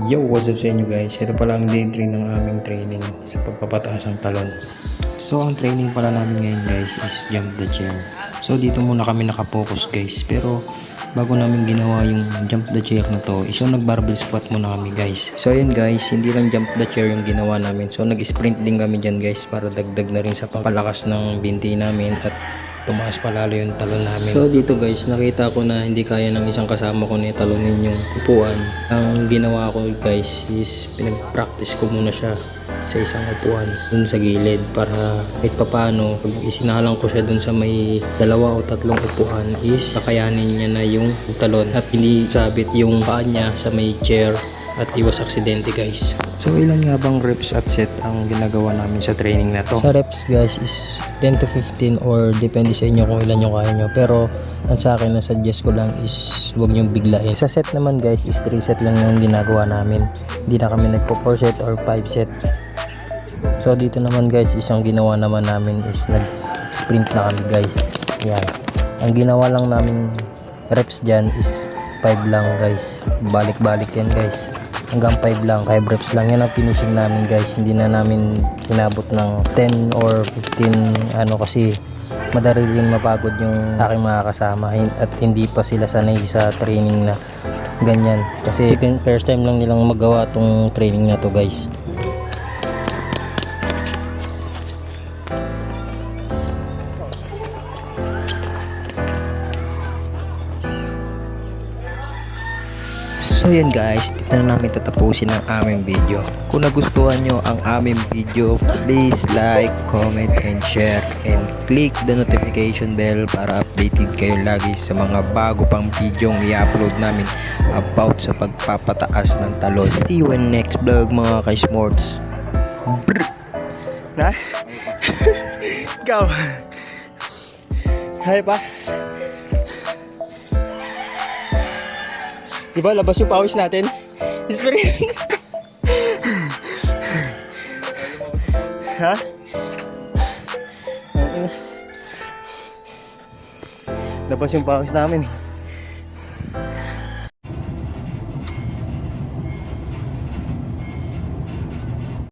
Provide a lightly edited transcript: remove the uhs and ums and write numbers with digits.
Yo, what's up sa inyo guys? Ito pala ang day 3 ng aming training sa pagpapataas ng talon. So ang training pala namin ngayon guys is jump the chair. So dito muna kami nakapokus guys. Pero bago namin ginawa yung jump the chair na to, so nag-barbell squat muna kami guys. So ayun guys, hindi lang jump the chair yung ginawa namin. So nag-sprint din kami dyan guys para dagdag na rin sa pampalakas ng binti namin at tumaas pa lalo yung talon namin. So dito guys, nakita ko na hindi kaya ng isang kasama ko na talonin yung upuan. Ang ginawa ko guys is pinag-practice ko muna siya sa isang upuan dun sa gilid para kahit papano pag isinalang ko siya dun sa may 2 o 3 upuan is kakayanin niya na yung talon at hindi sabit yung paa niya sa may chair at iwas aksidente guys. So ilan nga bang reps at set ang ginagawa namin sa training na to? Sa reps guys is 10 to 15 or depende sa inyo kung ilan yung kaya nyo. Pero ang sa akin na suggest ko lang is huwag nyong biglain. Sa set naman guys is 3 set lang yung ginagawa namin. Hindi na kami nagpo 4 set or 5 sets. So dito naman guys is ang ginawa naman namin is nag-sprint na kami guys. Yan. Ang ginawa lang namin reps dyan is 5 lang guys. Balik-balik yan guys. Hanggang 5 lang, 5 reps lang. Yan ang finishing namin guys. Hindi na namin kinabot ng 10 or 15 kasi madali rin mapagod yung aking mga kasama at hindi pa sila sanay sa training na ganyan. Kasi first time lang nilang magawa tong training na to guys. So yan guys, dito na namin tatapusin ang aming video. Kung nagustuhan nyo ang aming video, please like, comment, and share. And click the notification bell para updated kayo lagi sa mga bago pang video i-upload namin about sa pagpapataas ng talon. See you in next vlog mga ka-sports. Na? Ikaw? Hay pa? Diba, labas yung pawis natin. Ha? Labas yung pawis namin.